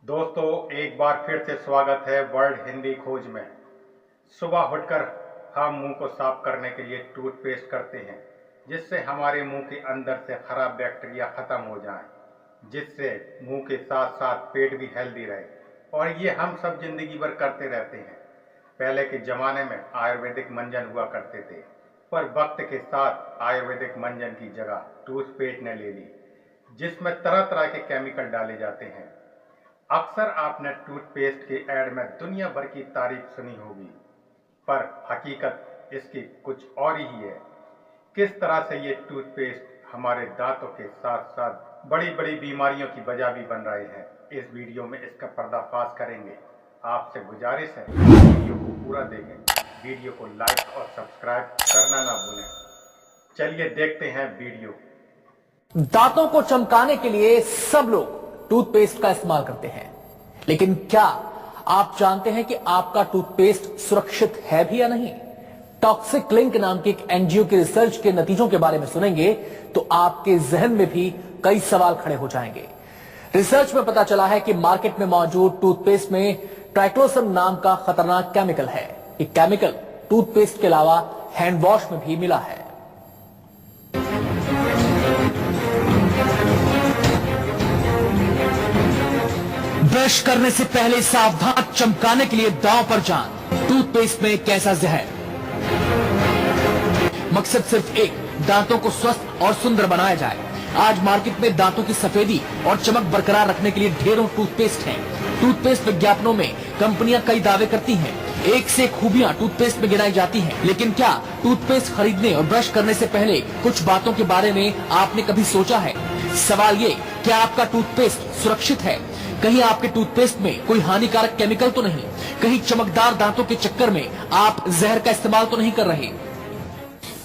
दोस्तों, एक बार फिर से स्वागत है वर्ल्ड हिंदी खोज में। सुबह उठकर हम मुंह को साफ करने के लिए टूथपेस्ट करते हैं, जिससे हमारे मुंह के अंदर से खराब बैक्टीरिया खत्म हो जाएं, जिससे मुंह के साथ साथ पेट भी हेल्दी रहे। और ये हम सब जिंदगी भर करते रहते हैं। पहले के ज़माने में आयुर्वेदिक मंजन हुआ करते थे, पर वक्त के साथ आयुर्वेदिक मंजन की जगह टूथपेस्ट ने ले ली, जिसमें तरह तरह के केमिकल डाले जाते हैं। अक्सर आपने टूथपेस्ट के ऐड में दुनिया भर की तारीफ सुनी होगी, पर हकीकत इसकी कुछ और ही है। किस तरह से ये टूथपेस्ट हमारे दांतों के साथ साथ बड़ी बड़ी बीमारियों की वजह भी बन रहे हैं, इस वीडियो में इसका पर्दाफाश करेंगे। आपसे गुजारिश है वीडियो को पूरा देखें, वीडियो को लाइक और सब्सक्राइब करना ना भूलें। चलिए देखते हैं वीडियो। दांतों को चमकाने के लिए सब लोग टूथपेस्ट का इस्तेमाल करते हैं, लेकिन क्या आप जानते हैं कि आपका टूथपेस्ट सुरक्षित है भी या नहीं? टॉक्सिक लिंक नाम के एक एनजीओ की रिसर्च के नतीजों के बारे में सुनेंगे तो आपके जहन में भी कई सवाल खड़े हो जाएंगे। रिसर्च में पता चला है कि मार्केट में मौजूद टूथपेस्ट में ट्राइक्लोसन नाम का खतरनाक केमिकल है। ये केमिकल टूथपेस्ट के अलावा हैंड वॉश में भी मिला है। ब्रश करने से पहले सावधान, चमकाने के लिए दांव पर जान। टूथपेस्ट में कैसा जहर? मकसद सिर्फ एक, दांतों को स्वस्थ और सुंदर बनाया जाए। आज मार्केट में दांतों की सफेदी और चमक बरकरार रखने के लिए ढेरों टूथपेस्ट हैं। टूथपेस्ट विज्ञापनों में कंपनियां कई दावे करती हैं, एक से खूबियां टूथपेस्ट में गिनाई जाती हैं, लेकिन क्या टूथपेस्ट खरीदने और ब्रश करने से पहले कुछ बातों के बारे में आपने कभी सोचा है? सवाल ये, क्या आपका टूथपेस्ट सुरक्षित है? कहीं आपके टूथपेस्ट में कोई हानिकारक केमिकल तो नहीं? कहीं चमकदार दांतों के चक्कर में आप जहर का इस्तेमाल तो नहीं कर रहे?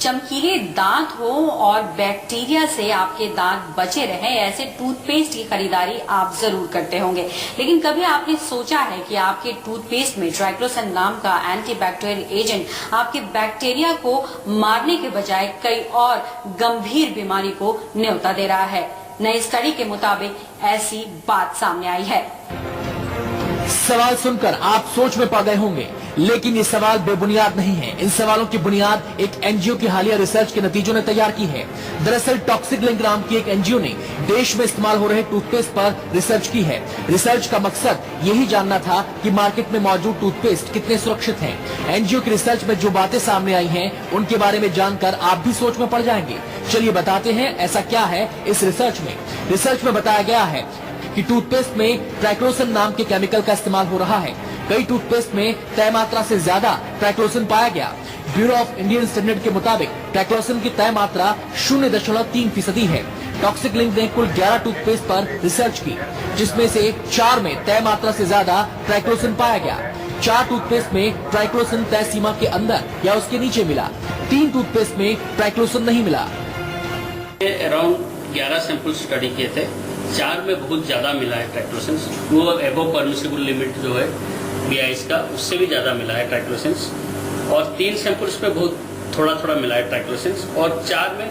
चमकीले दांत हो और बैक्टीरिया से आपके दांत बचे रहें, ऐसे टूथपेस्ट की खरीदारी आप जरूर करते होंगे। लेकिन कभी आपने सोचा है कि आपके टूथपेस्ट में ट्राइक्लोसन नाम का एंटीबैक्टीरियल एजेंट आपके बैक्टीरिया को मारने के बजाय कई और गंभीर बीमारी को न्योता दे रहा है? नई स्टडी के मुताबिक ऐसी बात सामने आई है। सवाल सुनकर आप सोच में पड़ गए होंगे, लेकिन ये सवाल बेबुनियाद नहीं है। इन सवालों की बुनियाद एक एनजीओ की हालिया रिसर्च के नतीजों ने तैयार की है। दरअसल टॉक्सिक लिंक नाम की एक एनजीओ ने देश में इस्तेमाल हो रहे टूथपेस्ट पर रिसर्च की है। रिसर्च का मकसद यही जानना था कि मार्केट में मौजूद टूथपेस्ट कितने सुरक्षित हैं। एनजीओ की रिसर्च में जो बातें सामने आई हैं, उनके बारे में जानकर आप भी सोच में पड़ जाएंगे। चलिए बताते हैं ऐसा क्या है इस रिसर्च में। रिसर्च में बताया गया है कि टूथपेस्ट में ट्राइक्लोसन नाम के केमिकल का इस्तेमाल हो रहा है। कई टूथपेस्ट में तय मात्रा से ज्यादा ट्राइक्लोसन पाया गया। ब्यूरो ऑफ इंडियन स्टैंडर्ड के मुताबिक ट्राइक्लोसन की तय मात्रा 0.3% है। टॉक्सिक लिंक ने कुल 11 टूथपेस्ट पर रिसर्च की, जिसमें से 4 में तय मात्रा से ज्यादा ट्राइक्लोसन पाया गया। 4 टूथपेस्ट में ट्राइक्लोसन तय सीमा के अंदर या उसके नीचे मिला। 3 टूथपेस्ट में ट्राइक्लोसन नहीं मिला। अराउंड 11 सैंपल स्टडी किए थे, 4 में बहुत ज्यादा मिला है ट्राइक्लोसन। वो एबो परमिसिबल लिमिट जो है BIS का, उससे भी ज्यादा मिला है ट्राइक्लोसन। और 3 सैंपल्स पे बहुत थोड़ा थोड़ा मिला है ट्राइक्लोसन, और 4 में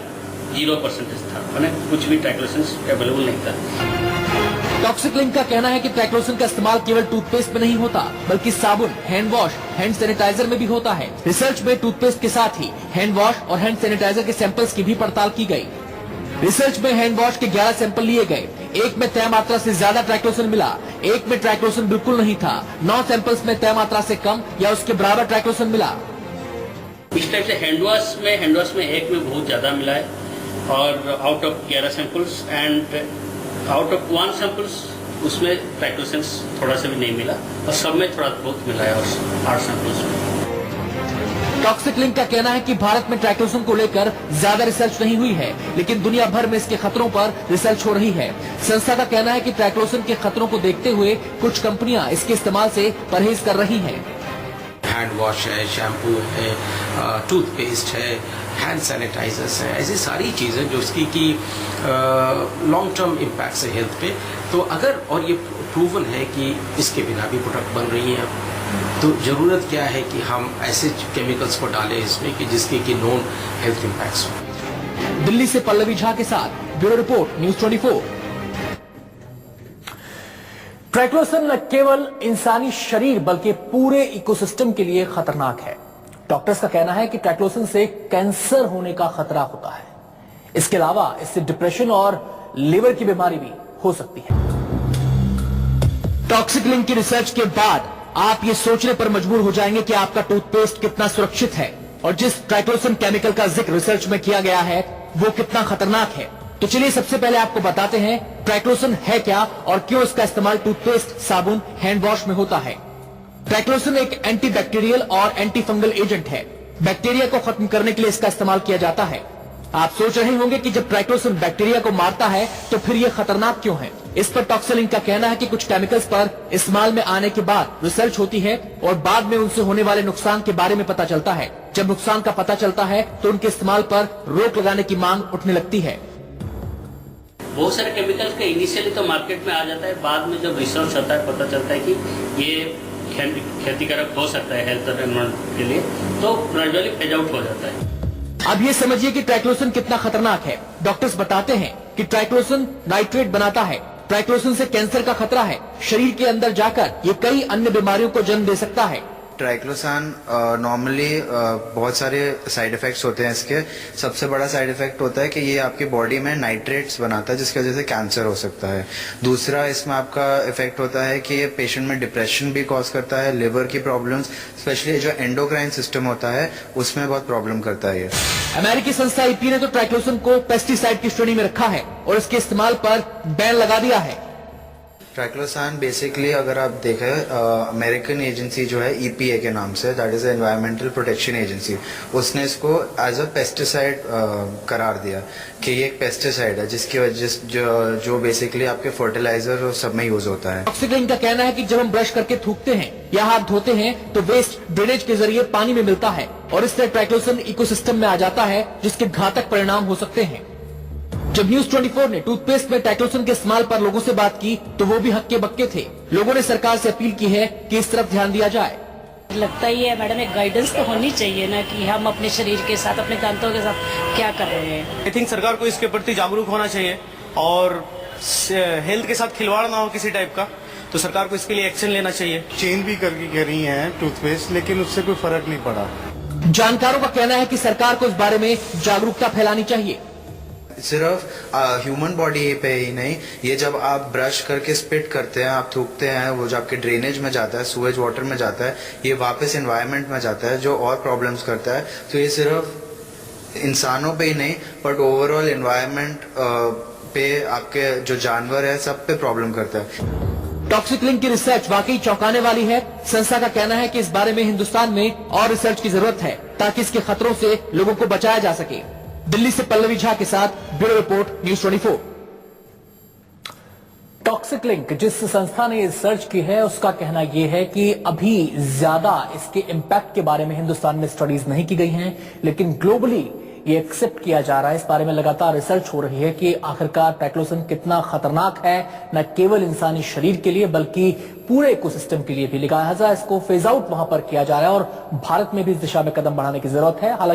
0% था, मैंने कुछ भी ट्राइक्लोसन अवेलेबल नहीं था। टॉक्सिक लिंक का कहना है कि ट्राइक्लोसन का इस्तेमाल केवल टूथपेस्ट में नहीं होता, बल्कि साबुन, हैंड वॉश, हैंड सैनिटाइजर में भी होता है। रिसर्च में टूथपेस्ट के साथ ही हैंड वॉश और हैंड सैनिटाइजर के सैंपल्स की भी पड़ताल की गई। रिसर्च में हैंड वॉश के 11 सैंपल लिए गए। एक में तय मात्रा से ज्यादा ट्राइक्लोसन मिला, एक में ट्राइक्लोसन बिल्कुल नहीं था। 9 सैंपल्स में तय मात्रा से कम या उसके बराबर ट्राइक्लोसन मिला। इस टाइप से हैंड वॉश में एक में बहुत ज्यादा मिला है, और out of 11 samples and out of 1 samples उसमें ट्राइक्लोसन थोड़ा सा भी नहीं मिला, और सब में थोड़ा बहुत मिला है, और 8 सैंपल्स में। टॉक्सिक लिंक का कहना है कि भारत में ट्राइक्लोसन को लेकर ज्यादा रिसर्च नहीं हुई है, लेकिन दुनिया भर में इसके खतरों पर रिसर्च हो रही है। संस्था का कहना है कि ट्राइक्लोसन के खतरों को देखते हुए कुछ कंपनियां इसके इस्तेमाल से परहेज कर रही हैं। हैंड वॉश है, शैम्पू है, टूथपेस्ट है, हैंड सैनिटाइजर्स है, ऐसी सारी चीज़ें जो उसकी की लॉन्ग टर्म इम्पैक्ट है हेल्थ पे। तो अगर, और ये प्रूवन है कि इसके बिना भी प्रोडक्ट बन रही हैं, तो ज़रूरत क्या है कि हम ऐसे केमिकल्स को डालें इसमें कि जिसके कि नॉन हेल्थ इम्पैक्ट्स हो। दिल्ली से पल्लवी झा के साथ ब्यूरो रिपोर्ट, न्यूज़ 24। ट्राइक्लोसन न केवल इंसानी शरीर बल्कि पूरे इकोसिस्टम के लिए खतरनाक है। डॉक्टर्स का कहना है कि ट्राइक्लोसन से कैंसर होने का खतरा होता है। इसके अलावा इससे डिप्रेशन और लिवर की बीमारी भी हो सकती है। टॉक्सिक लिंक की रिसर्च के बाद आप ये सोचने पर मजबूर हो जाएंगे कि आपका टूथपेस्ट कितना सुरक्षित है और जिस ट्राइक्लोसन केमिकल का जिक्र रिसर्च में किया गया है वो कितना खतरनाक है। तो चलिए सबसे पहले आपको बताते हैं ट्राइक्लोसन है क्या और क्यों इसका इस्तेमाल टूथपेस्ट, साबुन, हैंड वॉश में होता है। ट्राइक्लोसन एक एंटीबैक्टीरियल और एंटी फंगल एजेंट है। बैक्टीरिया को खत्म करने के लिए इसका इस्तेमाल किया जाता है। आप सोच रहे होंगे कि जब ट्राइक्लोसन बैक्टीरिया को मारता है तो फिर यह खतरनाक क्यों है। इस पर टॉक्सिलिंक का कहना है कि कुछ केमिकल्स पर इस्तेमाल में आने के बाद रिसर्च होती है और बाद में उनसे होने वाले नुकसान के बारे में पता चलता है। जब नुकसान का पता चलता है तो उनके इस्तेमाल पर रोक लगाने की मांग उठने लगती है। बहुत सारे केमिकल का इनिशियली तो मार्केट में आ जाता है, बाद में जब रिसर्च होता है पता चलता है कि ये क्षतिकारक हो सकता है हेल्थ और एनवायरमेंट के लिए, तो ग्रेजुअली फेज आउट हो जाता है। अब ये समझिए कि ट्राइक्लोसन कितना खतरनाक है। डॉक्टर्स बताते हैं कि ट्राइक्लोसन नाइट्रेट बनाता है। ट्राइक्लोसन से कैंसर का खतरा है। शरीर के अंदर जाकर ये कई अन्य बीमारियों को जन्म दे सकता है। ट्राइक्लोसान नॉर्मली बहुत सारे साइड इफेक्ट्स होते हैं इसके। सबसे बड़ा साइड इफेक्ट होता है कि ये आपकी बॉडी में नाइट्रेट्स बनाता है जिसकी वजह से कैंसर हो सकता है। दूसरा इसमें आपका इफेक्ट होता है कि ये पेशेंट में डिप्रेशन भी कॉज करता है, लिवर की प्रॉब्लम्स, स्पेशली जो एंडोक्राइन सिस्टम होता है उसमें बहुत प्रॉब्लम करता है ये। अमेरिकी संस्था ईपी ने तो ट्राइक्लोसन को पेस्टिसाइड की श्रेणी में रखा है और इसके इस्तेमाल पर बैन लगा दिया है। ट्राइक्लोसान बेसिकली अगर आप देखें अमेरिकन एजेंसी जो है EPA के नाम से, that is environmental protection agency, उसने इसको एज अ पेस्टिसाइड करार दिया कि ये एक पेस्टिसाइड है जिसकी वजह जो बेसिकली आपके फर्टिलाइजर और सब में यूज होता है। टॉक्सिक लिंक का कहना है कि जब हम ब्रश करके थूकते हैं या हाथ धोते हैं तो वेस्ट ड्रेनेज के जरिए पानी में मिलता है और इससे ट्राइक्लोसन इकोसिस्टम में आ जाता है जिसके घातक परिणाम हो सकते हैं। जब न्यूज 24 ने टूथपेस्ट में ट्राइक्लोसन के इस्तेमाल पर लोगों से बात की तो वो भी हक्के बक्के थे। लोगों ने सरकार से अपील की है कि इस तरफ ध्यान दिया जाए। लगता ही है मैडम, एक गाइडेंस तो होनी चाहिए ना कि हम अपने शरीर के साथ, अपने दांतों के साथ क्या कर रहे हैं। आई थिंक सरकार को इसके प्रति जागरूक होना चाहिए और हेल्थ के साथ खिलवाड़ ना हो किसी टाइप का, तो सरकार को इसके लिए एक्शन लेना चाहिए। चेंज भी करके कह रही है टूथपेस्ट, लेकिन उससे कोई फर्क नहीं पड़ा। जानकारों का कहना है कि सरकार को इस बारे में जागरूकता फैलानी चाहिए। सिर्फ ह्यूमन बॉडी पे ही नहीं, ये जब आप ब्रश करके स्पिट करते हैं, आप थूकते हैं, वो जो आपके ड्रेनेज में जाता है, सूएज वाटर में जाता है, ये वापस एनवायरनमेंट में जाता है जो और प्रॉब्लम्स करता है। तो ये सिर्फ इंसानों पे ही नहीं बट ओवरऑल एनवायरनमेंट पे, आपके जो जानवर है सब पे प्रॉब्लम करता है। टॉक्सिक लिंक की रिसर्च वाकई चौंकाने वाली है। संस्था का कहना है कि इस बारे में हिंदुस्तान में और रिसर्च की जरूरत है ताकि इसके खतरों से लोगों को बचाया जा सके। दिल्ली से पल्लवी झा के साथ bureau report, news 24। Toxic link जिस संस्था ने रिसर्च की है उसका कहना यह है कि अभी ज्यादा इसके इम्पैक्ट के बारे में हिंदुस्तान में स्टडीज नहीं की गई हैं, लेकिन ग्लोबली ये एक्सेप्ट किया जा रहा है। इस बारे में लगातार रिसर्च हो रही है कि आखिरकार ट्राइक्लोसन कितना खतरनाक है, न केवल इंसानी शरीर के लिए बल्कि पूरे इकोसिस्टम के लिए भी। लिहाजा इसको फेज आउट वहां पर किया जा रहा है और भारत में भी इस दिशा में कदम बढ़ाने की जरूरत है। हालांकि